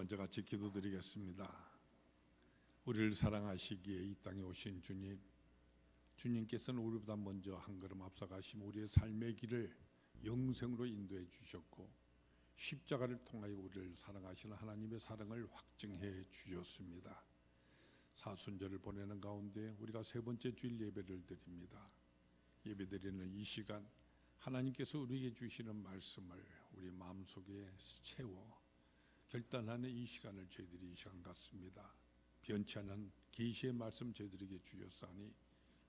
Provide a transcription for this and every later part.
먼저 같이 기도드리겠습니다. 우리를 사랑하시기에 이 땅에 오신 주님, 주님께서는 우리보다 먼저 한 걸음 앞서가시며 우리의 삶의 길을 영생으로 인도해 주셨고 십자가를 통하여 우리를 사랑하시는 하나님의 사랑을 확증해 주셨습니다. 사순절을 보내는 가운데 우리가 세 번째 주일 예배를 드립니다. 예배드리는 이 시간 하나님께서 우리에게 주시는 말씀을 우리 마음속에 채워 결단하는 이 시간을 저희들이 이 시간 갖습니다. 변치 않은 계시의 말씀 저희들에게 주셨사니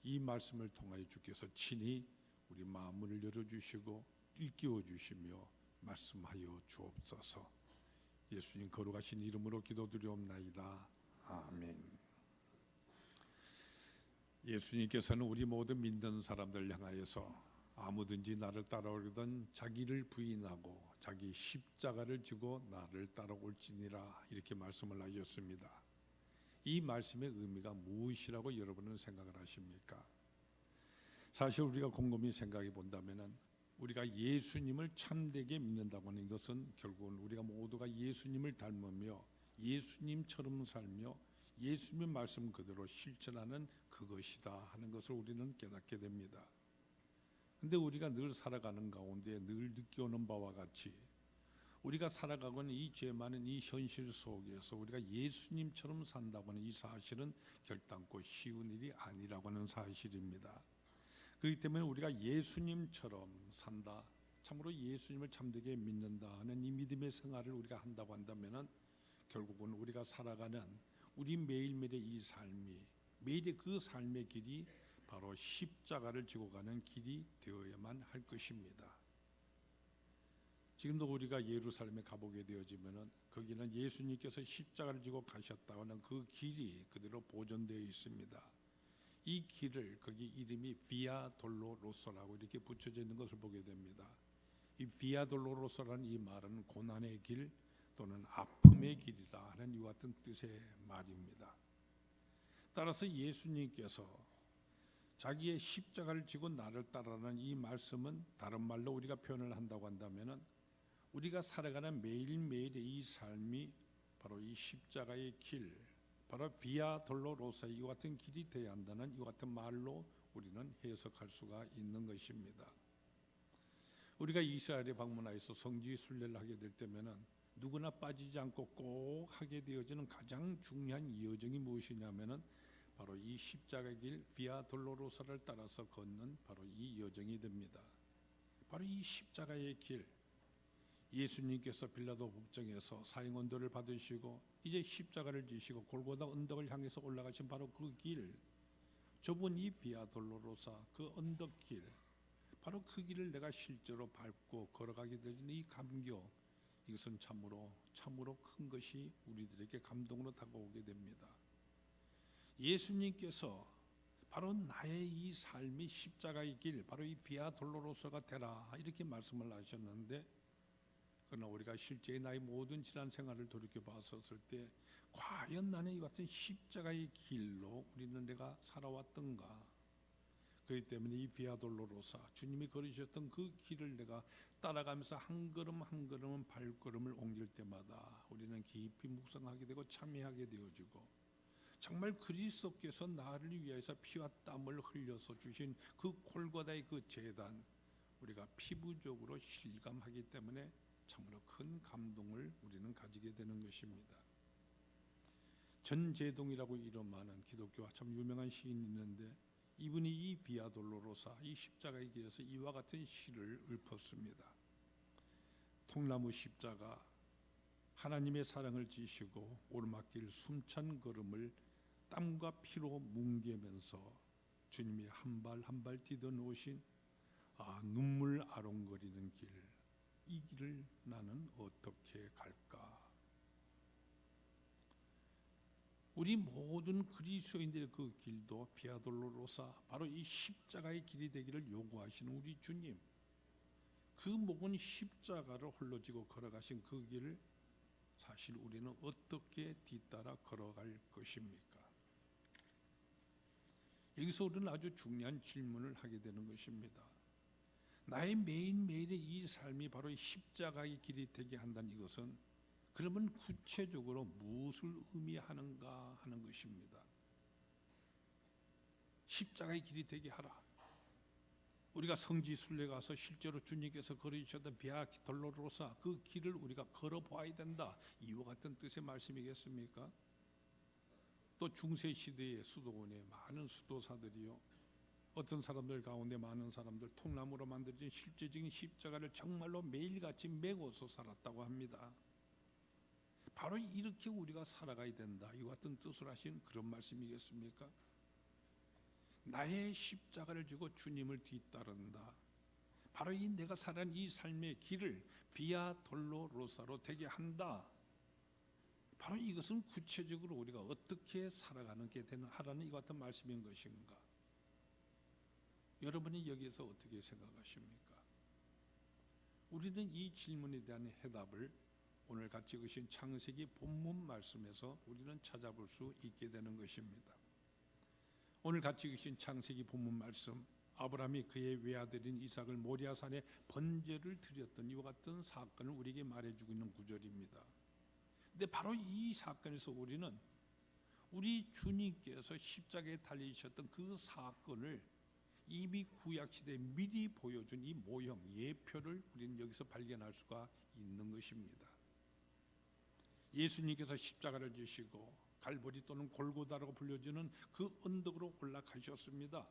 이 말씀을 통하여 주께서 친히 우리 마음을 열어주시고 일깨워 주시며 말씀하여 주옵소서. 예수님 거룩하신 이름으로 기도드리옵나이다. 아멘. 예수님께서는 우리 모든 믿는 사람들 향하여서 아무든지 나를 따라오려던 자기를 부인하고 자기 십자가를 지고 나를 따라올지니라 이렇게 말씀을 하셨습니다. 이 말씀의 의미가 무엇이라고 여러분은 생각을 하십니까? 사실 우리가 곰곰이 생각해 본다면 우리가 예수님을 참되게 믿는다고 하는 것은 결국은 우리가 모두가 예수님을 닮으며 예수님처럼 살며 예수님의 말씀 그대로 실천하는 그것이다 하는 것을 우리는 깨닫게 됩니다. 근데 우리가 늘 살아가는 가운데 늘 느껴오는 바와 같이 우리가 살아가고 있는 이 죄 많은 이 현실 속에서 우리가 예수님처럼 산다고 하는 이 사실은 결단코 쉬운 일이 아니라고 하는 사실입니다. 그렇기 때문에 우리가 예수님처럼 산다, 참으로 예수님을 참되게 믿는다 하는 이 믿음의 생활을 우리가 한다고 한다면 결국은 우리가 살아가는 우리 매일매일의 이 삶이 매일의 그 삶의 길이 바로 십자가를 지고 가는 길이 되어야만 할 것입니다. 지금도 우리가 예루살렘에 가보게 되어지면은 거기는 예수님께서 십자가를 지고 가셨다는 그 길이 그대로 보존되어 있습니다. 이 길을 거기 이름이 비아 돌로로사라고 이렇게 붙여져 있는 것을 보게 됩니다. 이 비아 돌로로사라는 이 말은 고난의 길 또는 아픔의 길이라 하는 이와 같은 뜻의 말입니다. 따라서 예수님께서 자기의 십자가를 지고 나를 따르라는 이 말씀은 다른 말로 우리가 표현을 한다고 한다면 우리가 살아가는 매일매일의 이 삶이 바로 이 십자가의 길, 바로 비아 돌로로사 이와 같은 길이 되어야 한다는 이와 같은 말로 우리는 해석할 수가 있는 것입니다. 우리가 이스라엘에 방문하여서 성지 순례를 하게 될 때면은 누구나 빠지지 않고 꼭 하게 되어지는 가장 중요한 여정이 무엇이냐면은 바로 이 십자가의 길 비아 돌로로사를 따라서 걷는 바로 이 여정이 됩니다. 바로 이 십자가의 길, 예수님께서 빌라도 법정에서 사형 언도를 받으시고 이제 십자가를 지시고 골고다 언덕을 향해서 올라가신 바로 그 길, 좁은 이 비아 돌로로사 그 언덕길, 바로 그 길을 내가 실제로 밟고 걸어가게 되는 이 감격, 이것은 참으로 큰 것이 우리들에게 감동으로 다가오게 됩니다. 예수님께서 바로 나의 이 삶이 십자가의 길, 바로 이 비아 돌로로사가 되라 이렇게 말씀을 하셨는데, 그러나 우리가 실제 나의 모든 지난 생활을 돌이켜 봤었을 때 과연 나는 이 같은 십자가의 길로 우리는 내가 살아왔던가? 그렇기 때문에 이 비아 돌로로사 주님이 걸으셨던 그 길을 내가 따라가면서 한 걸음 한 걸음 발걸음을 옮길 때마다 우리는 깊이 묵상하게 되고 참회하게 되어지고 정말 그리스도께서 나를 위해서 피와 땀을 흘려서 주신 그 골고다의 그 제단 우리가 피부적으로 실감하기 때문에 참으로 큰 감동을 우리는 가지게 되는 것입니다. 전제동이라고 이름하는 기독교와 참 유명한 시인이 있는데 이분이 이 비아 돌로로사 이 십자가의 길에서 이와 같은 시를 읊었습니다. 통나무 십자가 하나님의 사랑을 지시고 오르막길 숨찬 걸음을 땀과 피로 뭉개면서 주님이 한 발 한 발 뛰어 놓으신 눈물 아롱거리는 길, 이 길을 나는 어떻게 갈까? 우리 모든 그리스도인들의 그 길도 비아 돌로로사 바로 이 십자가의 길이 되기를 요구하시는 우리 주님, 그 목은 십자가를 홀로 지고 걸어가신 그 길을 사실 우리는 어떻게 뒤따라 걸어갈 것입니까? 여기서 우리는 아주 중요한 질문을 하게 되는 것입니다. 나의 매일매일의 이 삶이 바로 십자가의 길이 되게 한다는 이것은 그러면 구체적으로 무엇을 의미하는가 하는 것입니다. 십자가의 길이 되게 하라. 우리가 성지순례 가서 실제로 주님께서 걸으셨던 비아 돌로로사 그 길을 우리가 걸어봐야 된다. 이와 같은 뜻의 말씀이겠습니까? 또 중세 시대의 수도원에 많은 수도사들이요, 어떤 사람들 가운데 많은 사람들 통나무로 만들어진 실제적인 십자가를 정말로 매일같이 메고서 살았다고 합니다. 바로 이렇게 우리가 살아가야 된다. 이와 같은 뜻을 하신 그런 말씀이겠습니까? 나의 십자가를 지고 주님을 뒤따른다. 바로 이 내가 살아가는 이 삶의 길을 비아 돌로로사로 되게 한다. 바로 이것은 구체적으로 우리가 어떻게 살아가는 게 되는 하라는 이 같은 말씀인 것인가? 여러분이 여기에서 어떻게 생각하십니까? 우리는 이 질문에 대한 해답을 오늘 같이 읽으신 창세기 본문 말씀에서 우리는 찾아볼 수 있게 되는 것입니다. 오늘 같이 읽으신 창세기 본문 말씀, 아브라함이 그의 외아들인 이삭을 모리아산에 번제를 드렸던 이와 같은 사건을 우리에게 말해주고 있는 구절입니다. 근데 바로 이 사건에서 우리는 우리 주님께서 십자가에 달리셨던 그 사건을 이미 구약시대에 미리 보여준 이 모형, 예표를 우리는 여기서 발견할 수가 있는 것입니다. 예수님께서 십자가를 지시고 갈보리 또는 골고다라고 불려지는 그 언덕으로 올라가셨습니다.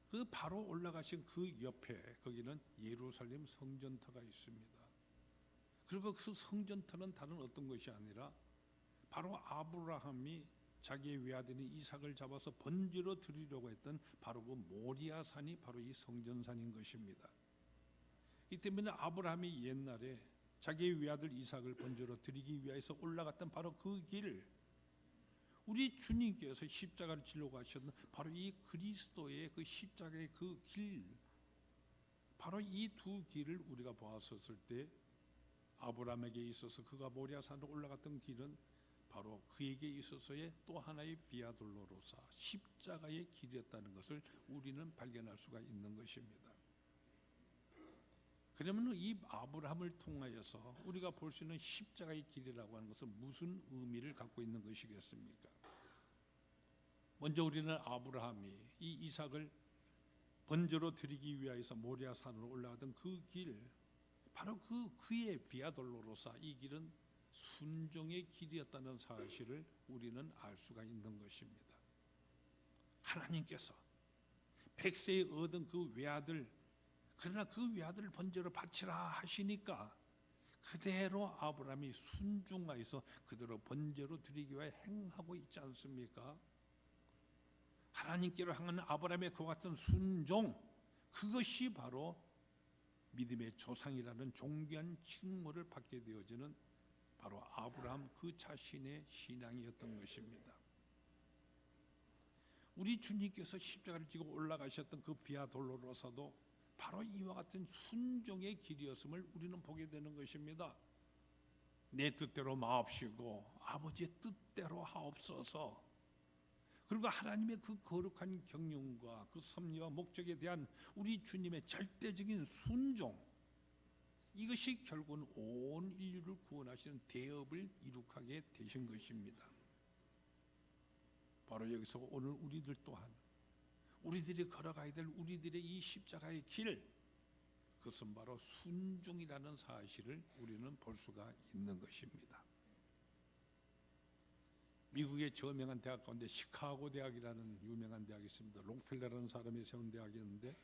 그 바로 올라가신 그 옆에 거기는 예루살렘 성전터가 있습니다. 그리고 그 성전터는 다른 어떤 것이 아니라 바로 아브라함이 자기의 외아들인 이삭을 잡아서 번제로 드리려고 했던 바로 그 모리아산이 바로 이 성전산인 것입니다. 이 때문에 아브라함이 옛날에 자기의 외아들 이삭을 번제로 드리기 위해서 올라갔던 바로 그 길, 우리 주님께서 십자가를 지려고 하셨던 바로 이 그리스도의 그 십자가의 그 길, 바로 이 두 길을 우리가 보았었을 때 아브라함에게 있어서 그가 모리아산으로 올라갔던 길은 바로 그에게 있어서의 또 하나의 비아 돌로로사 십자가의 길이었다는 것을 우리는 발견할 수가 있는 것입니다. 그러면 이 아브라함을 통하여서 우리가 볼 수 있는 십자가의 길이라고 하는 것은 무슨 의미를 갖고 있는 것이겠습니까? 먼저 우리는 아브라함이 이 이삭을 번제로 드리기 위하여서 모리아산으로 올라가던 그 길, 바로 그의 비아 돌로로사 이 길은 순종의 길이었다는 사실을 우리는 알 수가 있는 것입니다. 하나님께서 백세에 얻은 그 외아들, 그러나 그 외아들을 번제로 바치라 하시니까 그대로 아브라함이 순종하여서 그대로 번제로 드리기 위해 행하고 있지 않습니까? 하나님께로 향하는 아브라함의 그와 같은 순종, 그것이 바로 믿음의 조상이라는 존귀한 칭호를 받게 되어지는 바로 아브라함 그 자신의 신앙이었던 것입니다. 우리 주님께서 십자가를 지고 올라가셨던 그 비아 돌로로사도 바로 이와 같은 순종의 길이었음을 우리는 보게 되는 것입니다. 내 뜻대로 마옵시고 아버지의 뜻대로 하옵소서. 그리고 하나님의 그 거룩한 경륜과 그 섭리와 목적에 대한 우리 주님의 절대적인 순종, 이것이 결국은 온 인류를 구원하시는 대업을 이룩하게 되신 것입니다. 바로 여기서 오늘 우리들 또한 우리들이 걸어가야 될 우리들의 이 십자가의 길, 그것은 바로 순종이라는 사실을 우리는 볼 수가 있는 것입니다. 미국의 저명한 대학 가운데 시카고 대학이라는 유명한 대학이 있습니다. 록펠러라는 사람이 세운 대학이었는데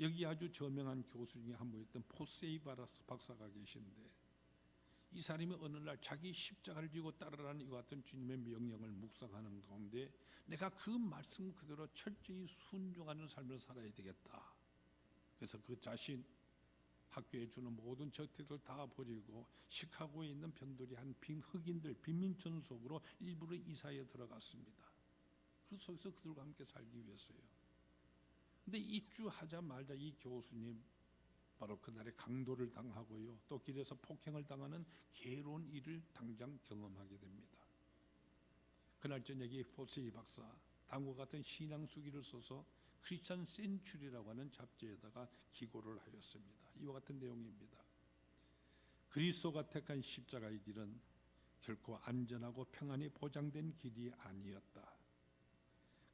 여기 아주 저명한 교수 중에 한 분이었던 포세이바라스 박사가 계신데 이 사람이 어느 날 자기 십자가를 지고 따르라는 이와 같은 주님의 명령을 묵상하는 가운데 내가 그 말씀 그대로 철저히 순종하는 삶을 살아야 되겠다. 그래서 그 자신 학교에 주는 모든 저택을 다 버리고 시카고에 있는 변두리한 흑인들 빈민촌 속으로 일부러 이사해 들어갔습니다. 그 속에서 그들과 함께 살기 위해서요. 근데 입주하자마자 이 교수님 바로 그날에 강도를 당하고요, 또 길에서 폭행을 당하는 괴로운 일을 당장 경험하게 됩니다. 그날 저녁에 포세이 박사 다음과 같은 신앙 수기를 써서 크리스천 센츄리라고 하는 잡지에다가 기고를 하였습니다. 이와 같은 내용입니다. 그리스도가 택한 십자가의 길은 결코 안전하고 평안이 보장된 길이 아니었다.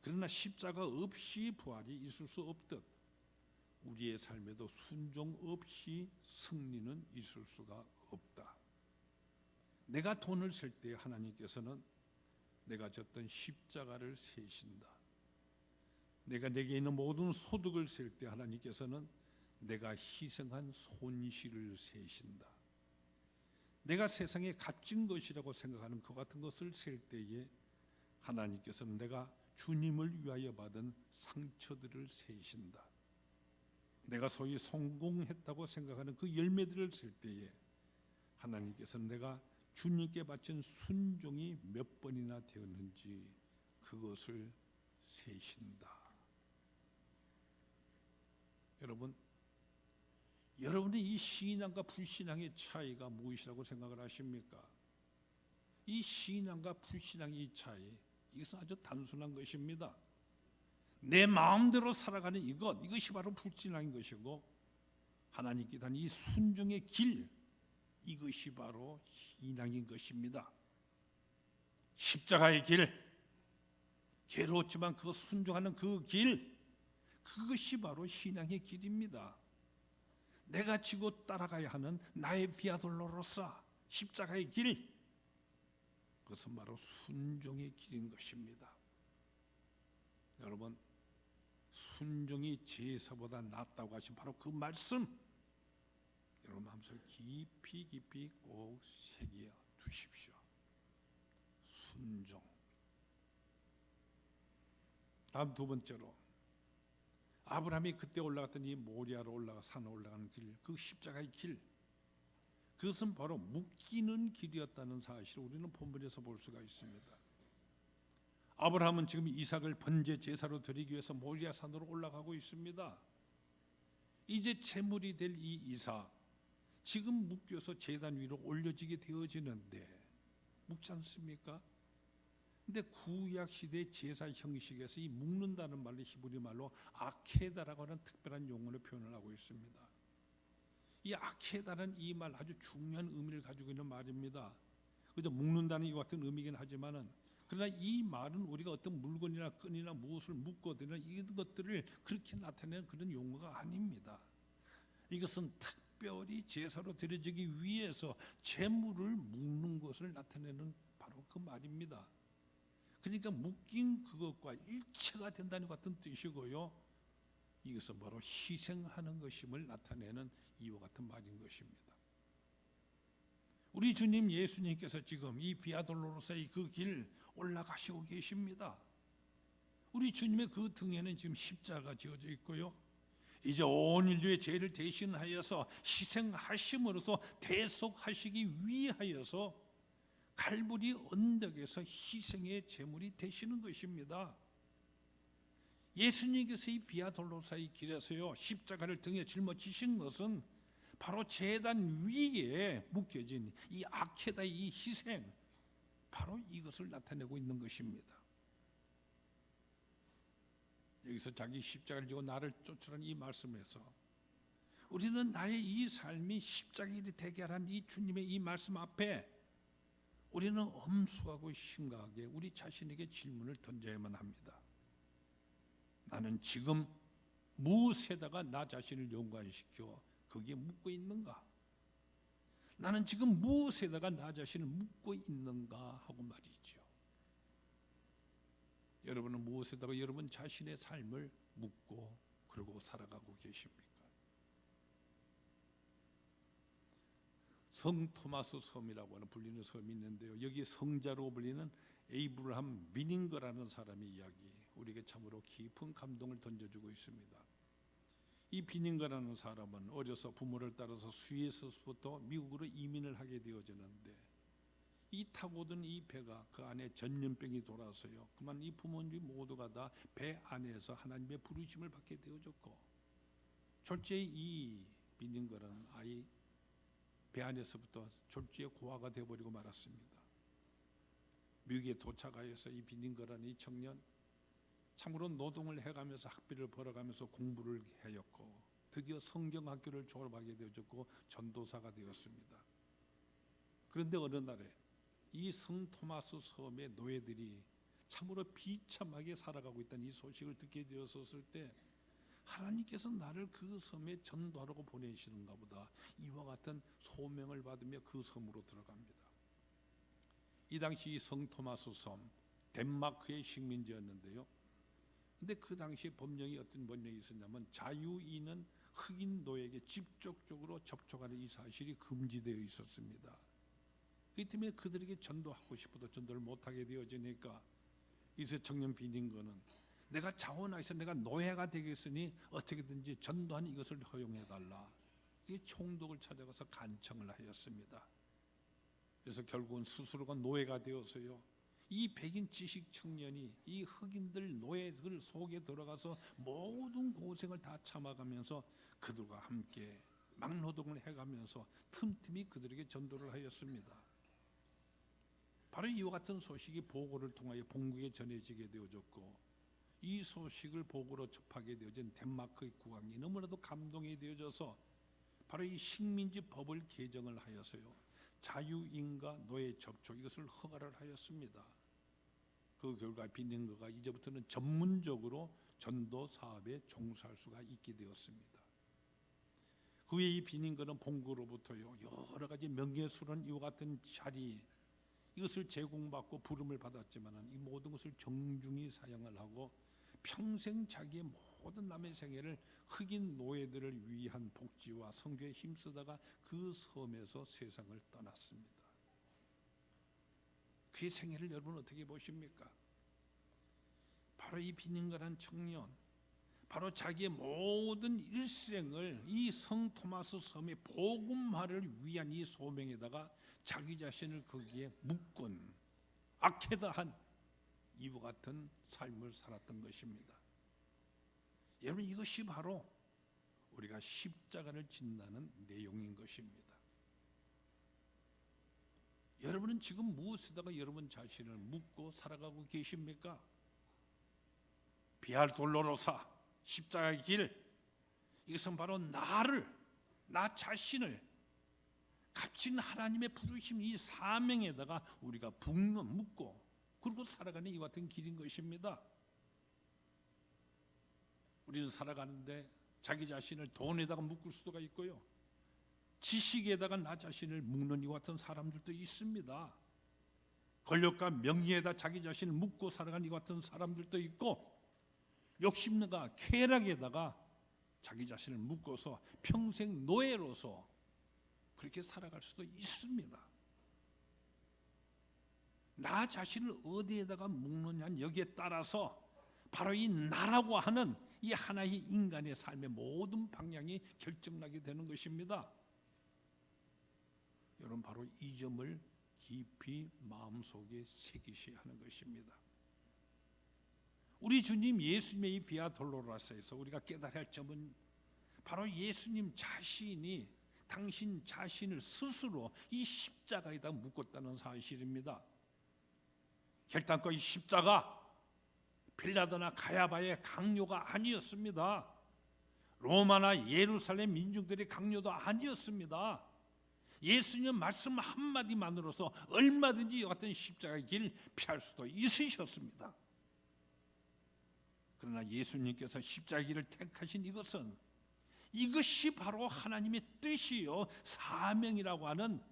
그러나 십자가 없이 부활이 있을 수 없듯 우리의 삶에도 순종 없이 승리는 있을 수가 없다. 내가 돈을 셀 때 하나님께서는 내가 졌던 십자가를 세신다. 내가 내게 있는 모든 소득을 셀 때 하나님께서는 내가 희생한 손실을 세신다. 내가 세상에 값진 것이라고 생각하는 그 같은 것을 셀 때에 하나님께서는 내가 주님을 위하여 받은 상처들을 세신다. 내가 소위 성공했다고 생각하는 그 열매들을 셀 때에 하나님께서는 내가 주님께 바친 순종이 몇 번이나 되었는지 그것을 세신다. 여러분이 이 신앙과 불신앙의 차이가 무엇이라고 생각을 하십니까? 이 신앙과 불신앙의 차이, 이것은 아주 단순한 것입니다. 내 마음대로 살아가는 이것이 바로 불신앙인 것이고, 하나님께 단 이 순종의 길, 이것이 바로 신앙인 것입니다. 십자가의 길, 괴로웠지만 그 순종하는 그 길, 그것이 바로 신앙의 길입니다. 내가 지고 따라가야 하는 나의 비아돌로로사, 십자가의 길, 그것은 바로 순종의 길인 것입니다. 여러분, 순종이 제사보다 낫다고 하신 바로 그 말씀, 여러분 마음속에 깊이 꼭 새겨 두십시오. 순종. 다음 두 번째로, 아브라함이 그때 올라갔던 이 모리아로 올라가 산에 올라가는 길, 그 십자가의 길, 그것은 바로 묶이는 길이었다는 사실을 우리는 본문에서 볼 수가 있습니다. 아브라함은 지금 이삭을 번제 제사로 드리기 위해서 모리아 산으로 올라가고 있습니다. 이제 제물이 될 이 이삭, 지금 묶여서 제단 위로 올려지게 되어지는데 묶지 않습니까? 근데 구약 시대 제사 형식에서 이 묶는다는 말로 히브리 말로 아케다라고 하는 특별한 용어로 표현을 하고 있습니다. 이 아케다는 이 말 아주 중요한 의미를 가지고 있는 말입니다. 그저 묶는다는 이 같은 의미긴 하지만은, 그러나 이 말은 우리가 어떤 물건이나 끈이나 무엇을 묶거든요, 이런 것들을 그렇게 나타내는 그런 용어가 아닙니다. 이것은 특별히 제사로 드려지기 위해서 제물을 묶는 것을 나타내는 바로 그 말입니다. 그러니까 묶인 그것과 일체가 된다는 같은 뜻이고요, 이것은 바로 희생하는 것임을 나타내는 이와 같은 말인 것입니다. 우리 주님 예수님께서 지금 이 비아돌로로사의 그 길 올라가시고 계십니다. 우리 주님의 그 등에는 지금 십자가가 지어져 있고요, 이제 온 인류의 죄를 대신하여서 희생하심으로써 대속하시기 위하여서 갈보리 언덕에서 희생의 제물이 되시는 것입니다. 예수님께서 이 비아돌로사의 길에서요 십자가를 등에 짊어지신 것은 바로 제단 위에 묶여진 이 아케다의 이 희생, 바로 이것을 나타내고 있는 것입니다. 여기서 자기 십자가를 지고 나를 쫓으라는 이 말씀에서 우리는 나의 이 삶이 십자가를 되게 하라는 이 주님의 이 말씀 앞에 우리는 엄숙하고 심각하게 우리 자신에게 질문을 던져야만 합니다. 나는 지금 무엇에다가 나 자신을 연관시켜 거기에 묶고 있는가? 나는 지금 무엇에다가 나 자신을 묶고 있는가 하고 말이죠. 여러분은 무엇에다가 여러분 자신의 삶을 묶고 그러고 살아가고 계십니까? 성 토마스 섬이라고 하는 불리는 섬이 있는데요, 여기 성자로 불리는 에이브라함 미닝거라는 사람의 이야기, 우리에게 참으로 깊은 감동을 던져주고 있습니다. 이 비닝거라는 사람은 어려서 부모를 따라서 스위스부터 미국으로 이민을 하게 되어지는데, 이 타고든 이 배가 그 안에 전염병이 돌아서요, 그만 이 부모님 모두가 다 배 안에서 하나님의 부르심을 받게 되어졌고, 졸지에 이 비닝거라는 아이 배 안에서부터 졸지에 고아가 되어버리고 말았습니다. 미국에 도착하여서 이 비닝거라는 이 청년, 참으로 노동을 해가면서 학비를 벌어가면서 공부를 하였고 드디어 성경학교를 졸업하게 되어졌고 전도사가 되었습니다. 그런데 어느 날에 이 성 토마스 섬의 노예들이 참으로 비참하게 살아가고 있다는 이 소식을 듣게 되었을 때 하나님께서 나를 그 섬에 전도하라고 보내시는가 보다, 이와 같은 소명을 받으며 그 섬으로 들어갑니다. 이 당시 이 성 토마스 섬, 덴마크의 식민지였는데요. 근데 그 당시에 법령이 어떤 법령이 있었냐면 자유인은 흑인 노예에게 직접적으로 접촉하는 이 사실이 금지되어 있었습니다. 그 때문에 그들에게 전도하고 싶어도 전도를 못하게 되어지니까 이세 청년 비nin거는 내가 자원하여서 내가 노예가 되겠으니 어떻게든지 전도한 이것을 허용해달라. 이게 총독을 찾아가서 간청을 하였습니다. 그래서 결국은 스스로가 노예가 되어서요, 이 백인 지식 청년이 이 흑인들 노예들 속에 들어가서 모든 고생을 다 참아가면서 그들과 함께 막노동을 해가면서 틈틈이 그들에게 전도를 하였습니다. 바로 이와 같은 소식이 보고를 통하여 본국에 전해지게 되어졌고, 이 소식을 보고로 접하게 되어진 덴마크의 국왕이 너무나도 감동이 되어져서 바로 이 식민지 법을 개정을 하여서요, 자유인과 노예 접촉 이것을 허가를 하였습니다. 그 결과 비nin거가 이제부터는 전문적으로 전도 사업에 종사할 수가 있게 되었습니다. 그 후에 이 비nin거는 본국으로부터요 여러 가지 명예스러운 이와 같은 자리 이것을 제공받고 부름을 받았지만 이 모든 것을 정중히 사용을 하고 평생 자기의 모든 남의 생애를 흑인 노예들을 위한 복지와 선교에 힘쓰다가 그 섬에서 세상을 떠났습니다. 그의 생애를 여러분 어떻게 보십니까? 바로 이 비nin거란 청년, 바로 자기의 모든 일생을 이 성 토마스 섬의 복음화를 위한 이 소명에다가 자기 자신을 거기에 묶은 악해다한 이와 같은 삶을 살았던 것입니다. 여러분, 이것이 바로 우리가 십자가를 진다는 내용인 것입니다. 여러분은 지금 무엇에다가 여러분 자신을 묶고 살아가고 계십니까? 비알 돌로로사, 십자가의 길, 이것은 바로 나 자신을 값진 하나님의 부르심 이 사명에다가 우리가 묶고 그리고 살아가는 이와 같은 길인 것입니다. 우리는 살아가는데 자기 자신을 돈에다가 묶을 수가 있고요, 지식에다가 나 자신을 묶는 이와 같은 사람들도 있습니다. 권력과 명예에다 자기 자신을 묶고 살아가는 이와 같은 사람들도 있고, 욕심과 쾌락에다가 자기 자신을 묶어서 평생 노예로서 그렇게 살아갈 수도 있습니다. 나 자신을 어디에다가 묶느냐 여기에 따라서 바로 이 나라고 하는 이 하나의 인간의 삶의 모든 방향이 결정나게 되는 것입니다. 여러분, 바로 이 점을 깊이 마음속에 새기셔야 하는 것입니다. 우리 주님 예수님의 이 비아 돌로로사에서 우리가 깨달아야 할 점은 바로 예수님 자신이 당신 자신을 스스로 이 십자가에다 묶었다는 사실입니다. 결단코 이 십자가 빌라도나 가야바의 강요가 아니었습니다. 로마나 예루살렘 민중들의 강요도 아니었습니다. 예수님 말씀 한마디만으로서 얼마든지 이 같은 십자가의 길 피할 수도 있으셨습니다. 그러나 예수님께서 십자가의 길을 택하신 이것이 바로 하나님의 뜻이요 사명이라고 하는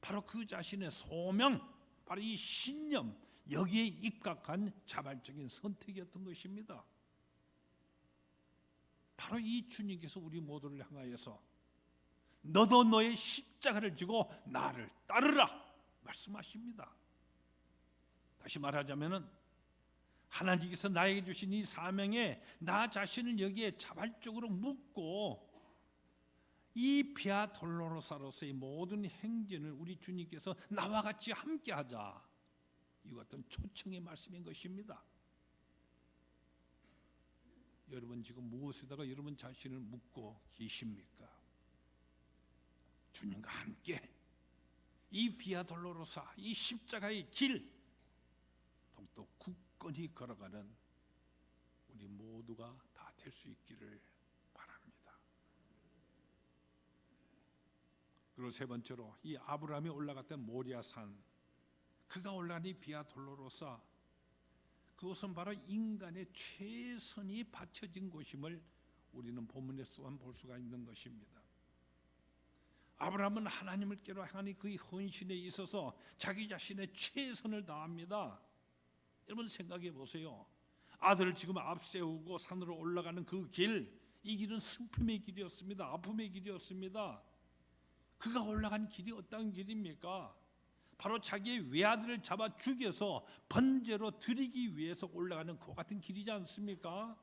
바로 그 자신의 소명, 바로 이 신념, 여기에 입각한 자발적인 선택이었던 것입니다. 바로 이 주님께서 우리 모두를 향하여서 너도 너의 십자가를 지고 나를 따르라 말씀하십니다. 다시 말하자면 하나님께서 나에게 주신 이 사명에 나 자신을 여기에 자발적으로 묶고 이 비아 돌로로사로서의 모든 행진을 우리 주님께서 나와 같이 함께하자, 이와 같은 초청의 말씀인 것입니다. 여러분 지금 무엇에다가 여러분 자신을 묶고 계십니까? 주님과 함께 이 비아 돌로로사, 이 십자가의 길 더욱더 굳건히 걸어가는 우리 모두가 다 될 수 있기를 바랍니다. 그리고 세 번째로 이 아브라함이 올라갔던 모리아산, 그가 올라가니 비아 돌로로사, 그것은 바로 인간의 최선이 바쳐진 곳임을 우리는 본문에서 볼 수가 있는 것입니다. 아브라함은 하나님을께로 향하니 그의 헌신에 있어서 자기 자신의 최선을 다합니다. 여러분 생각해 보세요. 아들을 지금 앞세우고 산으로 올라가는 그 길, 이 길은 슬픔의 길이었습니다. 아픔의 길이었습니다. 그가 올라간 길이 어떤 길입니까? 바로 자기의 외아들을 잡아 죽여서 번제로 드리기 위해서 올라가는 그 같은 길이지 않습니까?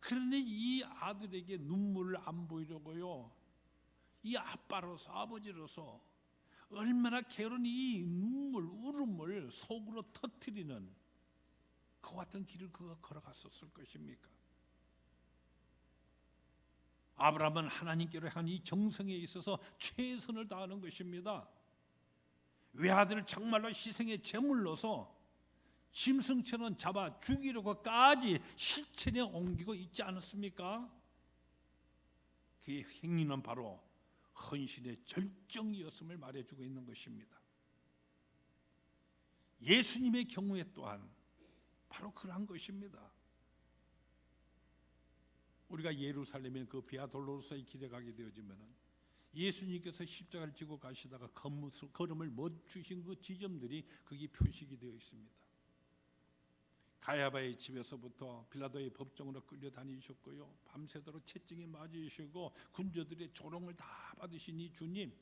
그러니 이 아들에게 눈물을 안 보이려고요, 이 아빠로서, 아버지로서 얼마나 게으른 이 눈물, 울음을 속으로 터뜨리는 그 같은 길을 그가 걸어갔었을 것입니까? 아브라함은 하나님께로 향한 이 정성에 있어서 최선을 다하는 것입니다. 외아들을 정말로 희생의 제물로서 짐승처럼 잡아 죽이려고까지 실천에 옮기고 있지 않았습니까? 그의 행위는 바로 헌신의 절정이었음을 말해주고 있는 것입니다. 예수님의 경우에 또한 바로 그러한 것입니다. 우리가 예루살렘에 그 비아 돌로로사의 길에 가게 되어지면은 예수님께서 십자가를 지고 가시다가 걸음을 멈추신 그 지점들이 거기 표식이 되어 있습니다. 가야바의 집에서부터 빌라도의 법정으로 끌려다니셨고요, 밤새도록 채찍에 맞으시고 군저들의 조롱을 다 받으신 이 주님,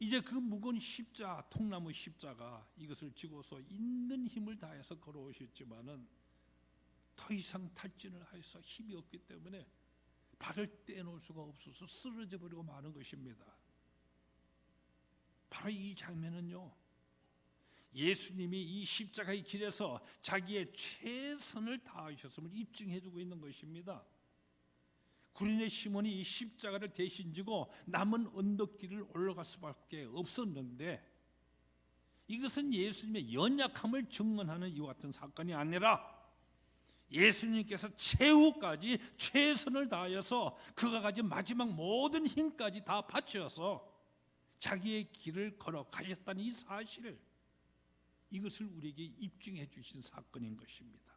이제 그 무거운 십자, 통나무 십자가, 이것을 지고서 있는 힘을 다해서 걸어오셨지만은 더 이상 탈진을 하여서 힘이 없기 때문에 발을 떼놓을 수가 없어서 쓰러져 버리고 마는 것입니다. 바로 이 장면은요, 예수님이 이 십자가의 길에서 자기의 최선을 다하셨음을 입증해주고 있는 것입니다. 구린의 시몬이 이 십자가를 대신 지고 남은 언덕길을 올라갈 수밖에 없었는데, 이것은 예수님의 연약함을 증언하는 이와 같은 사건이 아니라 예수님께서 최후까지 최선을 다하여서 그가 가진 마지막 모든 힘까지 다 바쳐서 자기의 길을 걸어 가셨다는 이 사실을, 이것을 우리에게 입증해 주신 사건인 것입니다.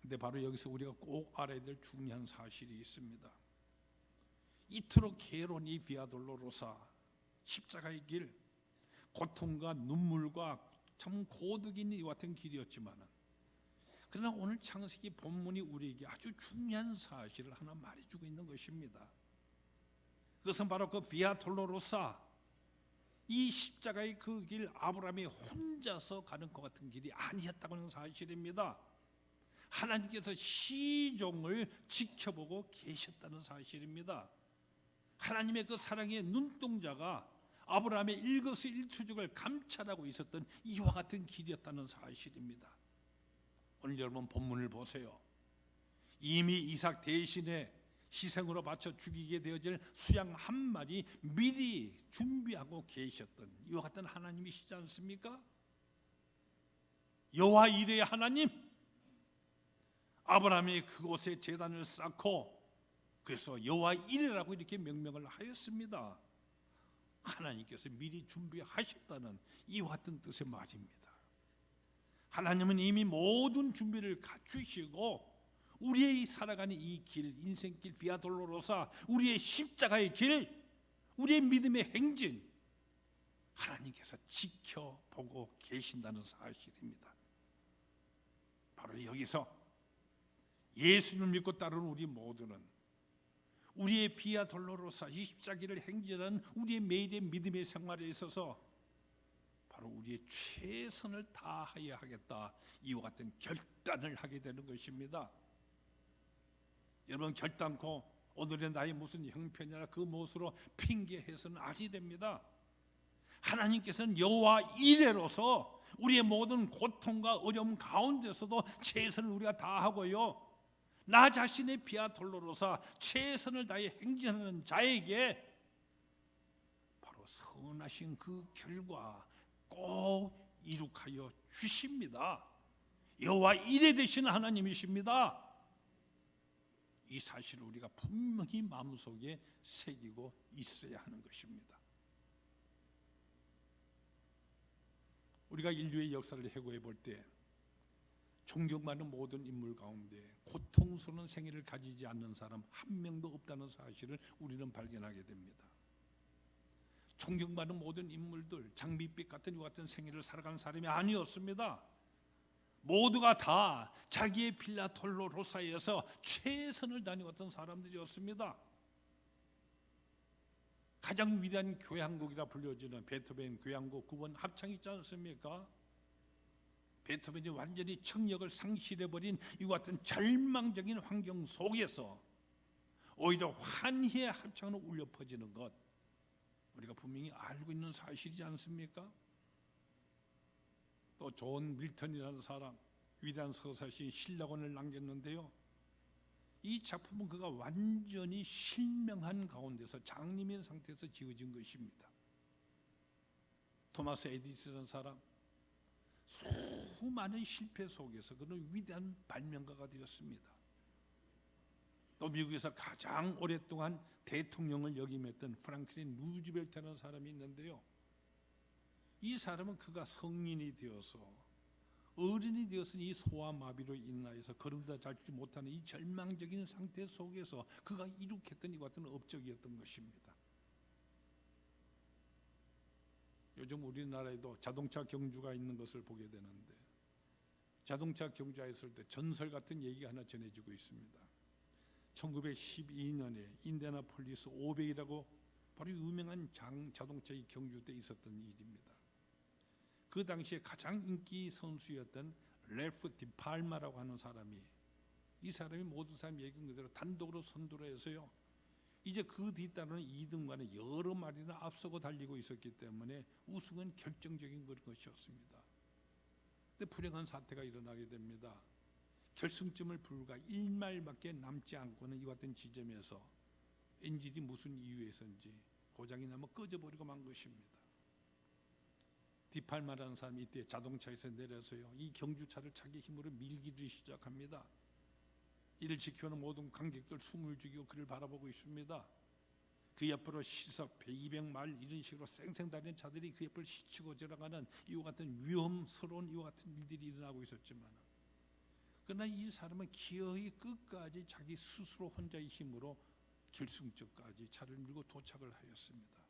근데 바로 여기서 우리가 꼭 알아야 될 중요한 사실이 있습니다. 이토록 괴로운 이 비아 돌로로사, 십자가의 길, 고통과 눈물과 참 고독인 이 같은 길이었지만은, 그러나 오늘 창세기 본문이 우리에게 아주 중요한 사실을 하나 말해주고 있는 것입니다. 그것은 바로 그 비아 돌로로사, 이 십자가의 그 길, 아브라함이 혼자서 가는 것 같은 길이 아니었다고 하는 사실입니다. 하나님께서 시종을 지켜보고 계셨다는 사실입니다. 하나님의 그 사랑의 눈동자가 아브라함의 일거수일투족을 감찰하고 있었던 이와 같은 길이었다는 사실입니다. 오늘 여러분 본문을 보세요. 이미 이삭 대신에 희생으로 바쳐 죽이게 되어질 수양 한 마리 미리 준비하고 계셨던 이와 같은 하나님이시지 않습니까? 여호와 이레의 하나님, 아브라함이 그곳에 제단을 쌓고 그래서 여호와 이레라고 이렇게 명명을 하였습니다. 하나님께서 미리 준비하셨다는 이와 같은 뜻의 말입니다. 하나님은 이미 모든 준비를 갖추시고 우리의 살아가는 이 길, 인생길 비아 돌로로사, 우리의 십자가의 길, 우리의 믿음의 행진, 하나님께서 지켜보고 계신다는 사실입니다. 바로 여기서 예수님을 믿고 따르는 우리 모두는 우리의 비아 돌로로사, 이 십자가를 행진하는 우리의 매일의 믿음의 생활에 있어서 바로 우리의 최선을 다하여야 하겠다, 이와 같은 결단을 하게 되는 것입니다. 여러분, 결단코 오늘의 나의 무슨 형편이나 그 무엇으로 핑계해서는 아니 됩니다. 하나님께서는 여호와 이레로서 우리의 모든 고통과 어려움 가운데서도 최선을 우리가 다하고요, 나 자신의 비아 돌로로사 최선을 다해 행진하는 자에게 바로 선하신 그 결과 꼭 이룩하여 주십니다. 여호와 이레 되시는 하나님이십니다. 이 사실을 우리가 분명히 마음속에 새기고 있어야 하는 것입니다. 우리가 인류의 역사를 해고해 볼 때 존경받는 모든 인물 가운데 고통스러운 생애를 가지지 않는 사람 한 명도 없다는 사실을 우리는 발견하게 됩니다. 존경받는 모든 인물들, 장밋빛 같은 이 같은 생애를 살아가는 사람이 아니었습니다. 모두가 다 자기의 빌라 돌로로사에서 최선을 다해왔던 사람들이었습니다. 가장 위대한 교향곡이라 불려지는 베토벤 교향곡 9번 합창 있지 않습니까? 베토벤이 완전히 청력을 상실해버린 이 같은 절망적인 환경 속에서 오히려 환희의 합창으로 울려 퍼지는 것, 우리가 분명히 알고 있는 사실이지 않습니까? 또 존 밀턴이라는 사람, 위대한 서사시인 신라곤을 남겼는데요, 이 작품은 그가 완전히 실명한 가운데서 장님인 상태에서 지어진 것입니다. 토마스 에디슨이라는 사람, 수많은 실패 속에서 그는 위대한 발명가가 되었습니다. 또 미국에서 가장 오랫동안 대통령을 역임했던 프랑클린 루즈벨트라는 사람이 있는데요, 이 사람은 그가 성인이 되어서 어른이 되었으니 이 소아마비로 인하여서 걸음도 밟지 못하는 이 절망적인 상태 속에서 그가 이룩했던 이 같은 업적이었던 것입니다. 요즘 우리나라에도 자동차 경주가 있는 것을 보게 되는데, 자동차 경주했을 때 전설 같은 얘기가 하나 전해지고 있습니다. 1912년에 인디애나폴리스 500이라고 바로 유명한 자동차의 경주 때 있었던 일입니다. 그 당시에 가장 인기 선수였던 래프 디팔마라고 하는 사람이, 이 사람이 모든 사람 얘기한 그대로 단독으로 선두를 해서요, 이제 그 뒤따르는 2등과는 여러 마리나 앞서고 달리고 있었기 때문에 우승은 결정적인 것이었습니다. 근데 불행한 사태가 일어나게 됩니다. 결승점을 불과 1마일밖에 남지 않고는 이 같은 지점에서 엔진이 무슨 이유에서인지 고장이 나면 꺼져버리고 만 것입니다. 디팔마라는 사람이 이때 자동차에서 내려서요, 이 경주차를 자기 힘으로 밀기를 시작합니다. 이를 지켜오는 모든 관객들 숨을 죽이고 그를 바라보고 있습니다. 그 옆으로 시속 200마일 이런 식으로 쌩쌩다니는 차들이 그 옆을 스치고 지나가는 이와 같은 위험스러운 이와 같은 일들이 일어나고 있었지만, 그러나 이 사람은 기어이 끝까지 자기 스스로 혼자의 힘으로 결승점까지 차를 밀고 도착을 하였습니다.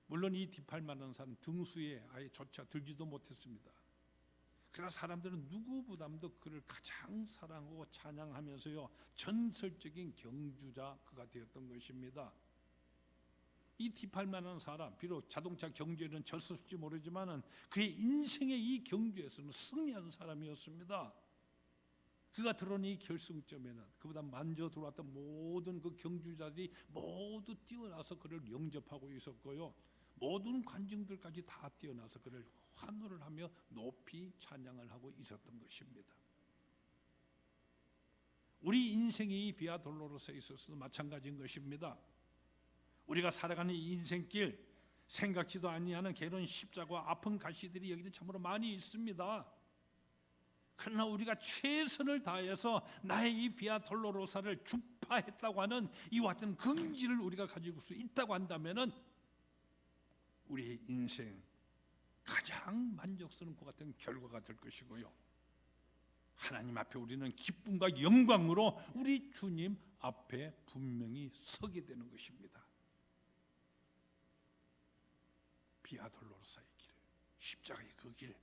물론 이 디팔마라는 사람 등수에 아예 조차 들지도 못했습니다. 그러나 사람들은 누구보다도 그를 가장 사랑하고 찬양하면서요, 전설적인 경주자 그가 되었던 것입니다. 이 디팔마라는 사람, 비록 자동차 경주에는 졌을지 모르지만 그의 인생의 이 경주에서는 승리한 사람이었습니다. 그가 들어온 이 결승점에는 그보다 먼저 들어왔던 모든 그 경주자들이 모두 뛰어나서 그를 영접하고 있었고요, 모든 관중들까지 다 뛰어나서 그를 환호를 하며 높이 찬양을 하고 있었던 것입니다. 우리 인생의 이 비아 돌로로서에 있어서도 마찬가지인 것입니다. 우리가 살아가는 이 인생길, 생각지도 아니하는 괴로운 십자가와 아픈 가시들이 여기는 참으로 많이 있습니다. 그러나 우리가 최선을 다해서 나의 이 비아 돌로로사를 주파했다고 하는 이와 같은 긍지를 우리가 가지고 수 있다고 한다면은 우리의 인생 가장 만족스러운 것 같은 결과가 될 것이고요, 하나님 앞에 우리는 기쁨과 영광으로 우리 주님 앞에 분명히 서게 되는 것입니다. 비아 돌로로사의 길, 십자가의 그 길,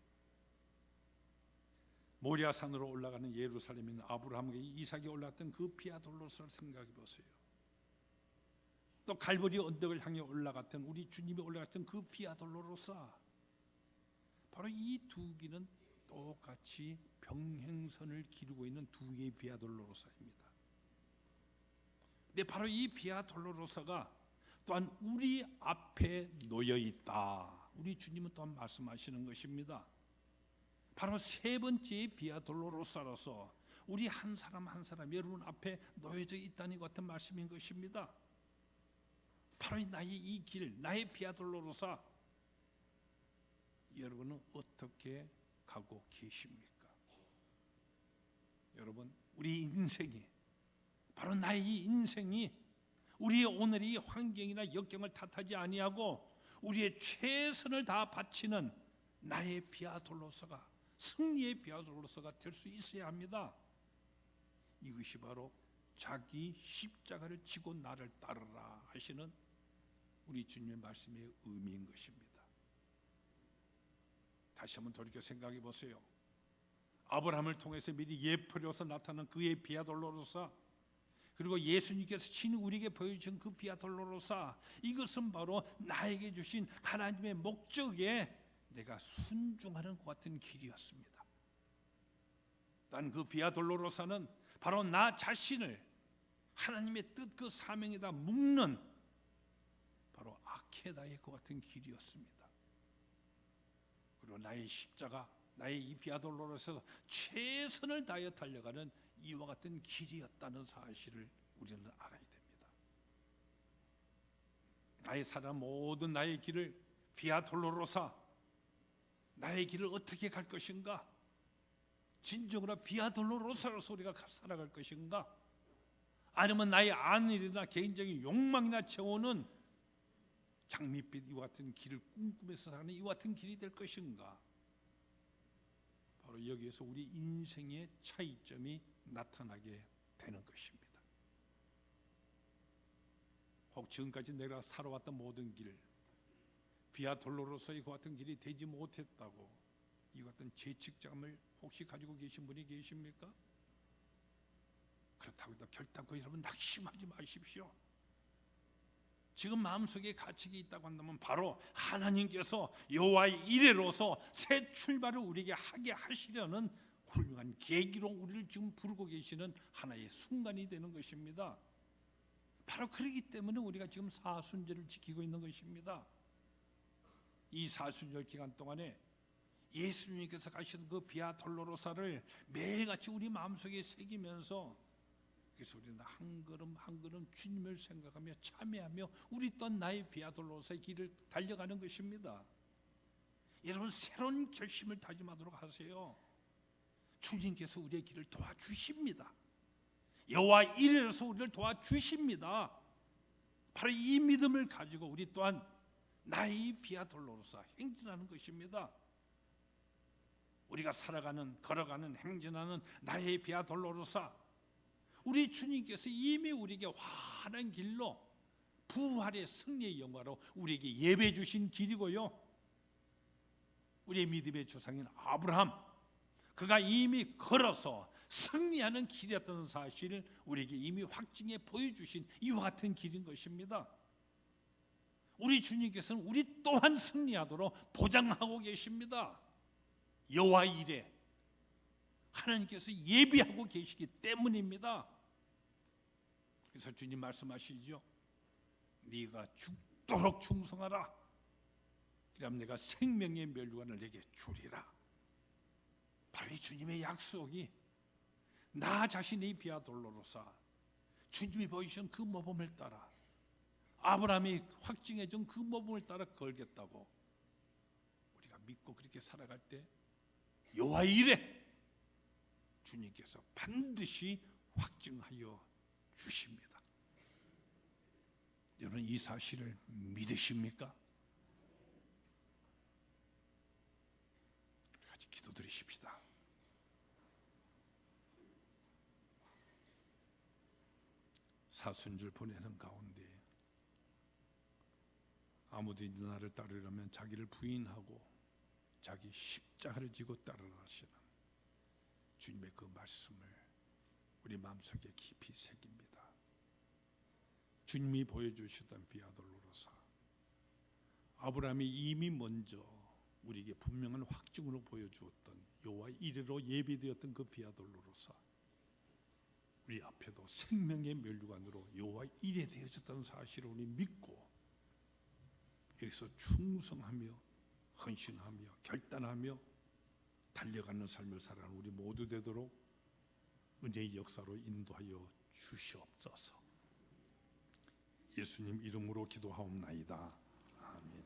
모리아산으로 올라가는 예루살렘에 있는 아브라함과 이삭이 올라갔던 그 비아 돌로로사를 생각해 보세요. 또 갈보리 언덕을 향해 올라갔던 우리 주님이 올라갔던 그 비아 돌로로사, 바로 이 두 길은 똑같이 병행선을 기르고 있는 두 개의 비아 돌로로사입니다. 근데 바로 이 비아 돌로로사가 또한 우리 앞에 놓여 있다, 우리 주님은 또한 말씀하시는 것입니다. 바로 세 번째의 비아 돌로로사로서 우리 한 사람 한 사람 여러분 앞에 놓여져 있다는 것 같은 말씀인 것입니다. 바로 나의 이 길, 나의 비아 돌로로사, 여러분은 어떻게 가고 계십니까? 여러분, 우리 인생에 바로 나의 이 인생이 우리의 오늘의 환경이나 역경을 탓하지 아니하고 우리의 최선을 다 바치는 나의 비아돌로서가, 승리의 비아돌로서가 될 수 있어야 합니다. 이것이 바로 자기 십자가를 지고 나를 따르라 하시는 우리 주님의 말씀의 의미인 것입니다. 다시 한번 돌이켜 생각해 보세요. 아브라함을 통해서 미리 예표로서 나타난 그의 비아돌로로사, 그리고 예수님께서 친히 우리에게 보여준 그 비아돌로로사, 이것은 바로 나에게 주신 하나님의 목적에 내가 순종하는 것 같은 길이었습니다. 난 그 비아돌로로사는 바로 나 자신을 하나님의 뜻 그 사명에다 묶는 바로 아케다의 것 같은 길이었습니다. 그리고 나의 십자가, 나의 이 비아돌로로서 최선을 다하여 달려가는 이와 같은 길이었다는 사실을 우리는 알아야 됩니다. 나의 살아가는 모든 나의 길을 비아돌로로사, 나의 길을 어떻게 갈 것인가? 진정으로 비아돌로로사로서 우리가 살아갈 것인가? 아니면 나의 안일이나 개인적인 욕망이나 채우는 장밋빛 이와 같은 길을 꿈꾸면서 사는 이와 같은 길이 될 것인가? 바로 여기에서 우리 인생의 차이점이 나타나게 되는 것입니다. 혹 지금까지 내가 살아왔던 모든 길, 비아돌로로서의 그 같은 길이 되지 못했다고 이 같은 죄책감을 혹시 가지고 계신 분이 계십니까? 그렇다고 해도 결단코 여러분 낙심하지 마십시오. 지금 마음속에 가책이 있다고 한다면 바로 하나님께서 여호와의 이레로서 새 출발을 우리에게 하게 하시려는 훌륭한 계기로 우리를 지금 부르고 계시는 하나의 순간이 되는 것입니다. 바로 그렇기 때문에 우리가 지금 사순절을 지키고 있는 것입니다. 이 사순절 기간 동안에 예수님께서 가시는 그 비아돌로로사를 매일같이 우리 마음속에 새기면서, 그래서 우리는 한 걸음 한 걸음 주님을 생각하며 참여하며 우리 또한 나의 비아돌로로사의 길을 달려가는 것입니다. 여러분, 새로운 결심을 다짐하도록 하세요. 주님께서 우리의 길을 도와주십니다. 여호와 이레로서 우리를 도와주십니다. 바로 이 믿음을 가지고 우리 또한 나의 비아돌로로사 행진하는 것입니다. 우리가 살아가는, 걸어가는, 행진하는 나의 비아돌로로사, 우리 주님께서 이미 우리에게 환한 길로 부활의 승리의 영광으로 우리에게 예배해 주신 길이고요, 우리의 믿음의 조상인 아브라함, 그가 이미 걸어서 승리하는 길이었던 사실을 우리에게 이미 확증해 보여주신 이와 같은 길인 것입니다. 우리 주님께서는 우리 또한 승리하도록 보장하고 계십니다. 여호와 이레, 하나님께서 예비하고 계시기 때문입니다. 그래서 주님 말씀하시죠. 네가 죽도록 충성하라. 그럼 내가 생명의 멸류관을 내게 주리라. 바로 이 주님의 약속이 나 자신의 비아돌로로사, 주님이 보이신 그 모범을 따라, 아브라함이 확증해 준 그 모범을 따라 걸겠다고 우리가 믿고 그렇게 살아갈 때 여호와 이레, 주님께서 반드시 확증하여 주십니다. 여러분, 이 사실을 믿으십니까? 같이 기도드리십시다. 사순절 보내는 가운데 아무도 나를 따르려면 자기를 부인하고 자기 십자가를 지고 따르라 하시는 주님의 그 말씀을 우리 마음속에 깊이 새깁니다. 주님이 보여주셨던 비아돌로로사, 아브라함이 이미 먼저 우리에게 분명한 확증으로 보여주었던 여호와 이레로 예비되었던 그 비아돌로로사, 우리 앞에도 생명의 멸류관으로 여호와 이레 되어졌다는 사실을 우리 믿고 여기서 충성하며 헌신하며 결단하며 달려가는 삶을 살아가는 우리 모두 되도록 은혜의 역사로 인도하여 주시옵소서. 예수님 이름으로 기도하옵나이다. 아멘.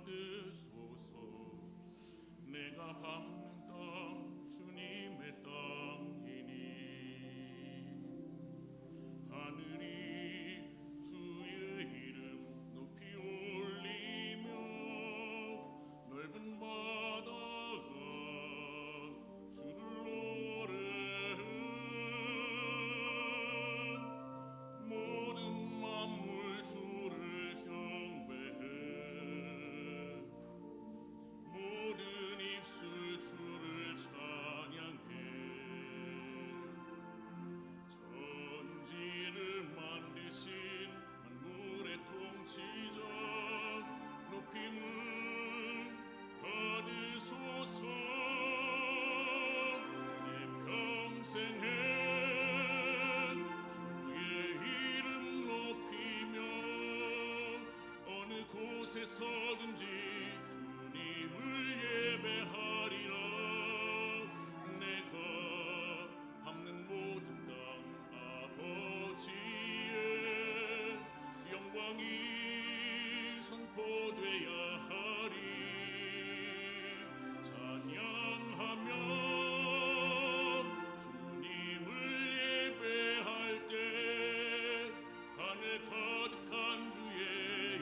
받으소서. 내가 밟는 땅 주님의 땅이니 하늘이 주의 이름 높이 올리며 넓은 바다가 주를 노래해. 모든 만물 주를 경배해. 모든 입술 주를 찬양해. 천지를 만드신 만물의 통치자 높임을 받으소서. 내 평생에 주의 이름 높이며 어느 곳에 서든지 주님을 예배하리라. 내가 밟는 모든 땅 아버지의 영광이 선포되어야 하리. 찬양하며 주님을 예배할 때 하늘 가득한 주의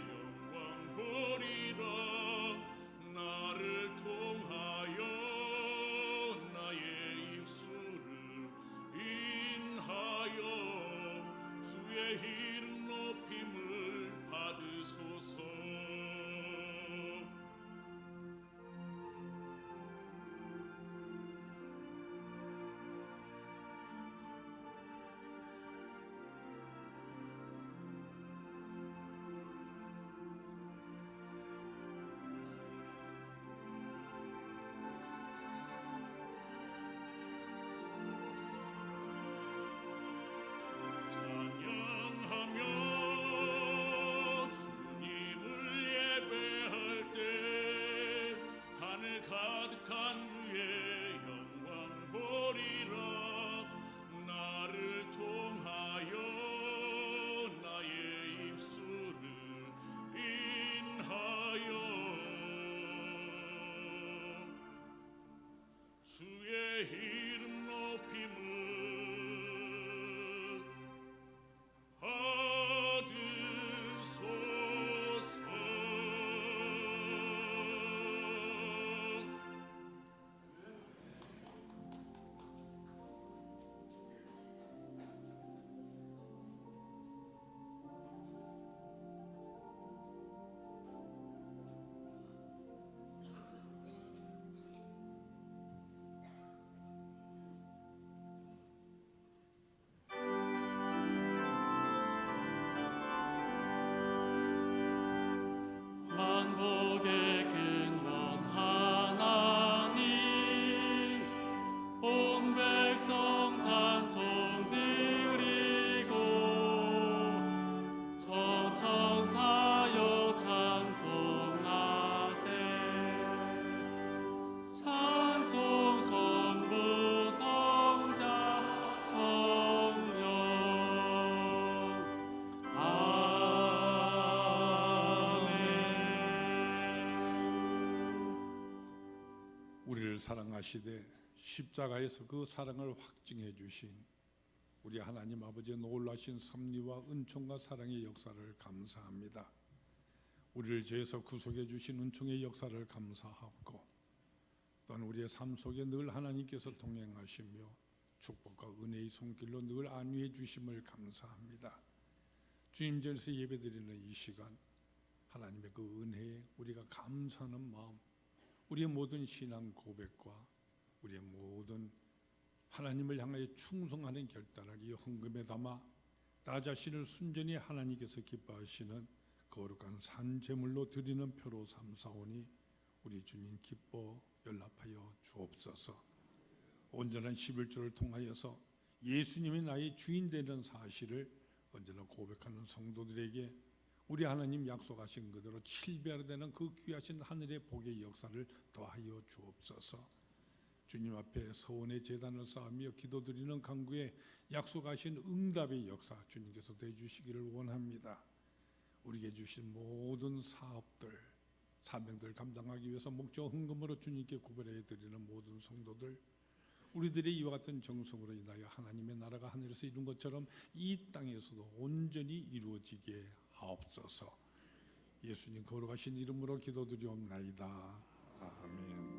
영광 보리라. 나를 통하여 나의 입술을 인하여 주의 이름 높임을 받으소서. 찬양하며 주님을 예배할 때 하늘 가득한 주의 영광 보리라. 나를 통하여 나의 입술을 인하여 주의 이름 높임을 받으소서. 만복의 근원 하나님 온 백성 찬송 드리고 천천사여 찬송하세. 찬송 성부 성자 성령 우리를 사랑하시되 십자가에서 그 사랑을 확증해 주신 우리 하나님 아버지의 놀라신 섭리와 은총과 사랑의 역사를 감사합니다. 우리를 죄에서 구속해 주신 은총의 역사를 감사하고 또한 우리의 삶 속에 늘 하나님께서 동행하시며 축복과 은혜의 손길로 늘 안위해 주심을 감사합니다. 주님전에서 예배드리는 이 시간 하나님의 그 은혜에 우리가 감사하는 마음, 우리의 모든 신앙 고백과 우리의 모든 하나님을 향하여 충성하는 결단을 이 헌금에 담아 나 자신을 순전히 하나님께서 기뻐하시는 거룩한 산제물로 드리는 표로 삼사오니 우리 주님 기뻐 연락하여 주옵소서. 온전한 11조를 통하여서 예수님이 나의 주인 되는 사실을 언제나 고백하는 성도들에게 우리 하나님 약속하신 그대로 7배로 되는 그 귀하신 하늘의 복의 역사를 더하여 주옵소서. 주님 앞에 서원의 제단을 쌓으며 기도드리는 간구에 약속하신 응답의 역사 주님께서 대주시기를 원합니다. 우리에게 주신 모든 사업들, 사명들 감당하기 위해서 목적 헌금으로 주님께 구별해 드리는 모든 성도들, 우리들의 이와 같은 정성으로 인하여 하나님의 나라가 하늘에서 이룬 것처럼 이 땅에서도 온전히 이루어지게 하옵소서. 예수님 거룩하신 이름으로 기도드리옵나이다. 아멘.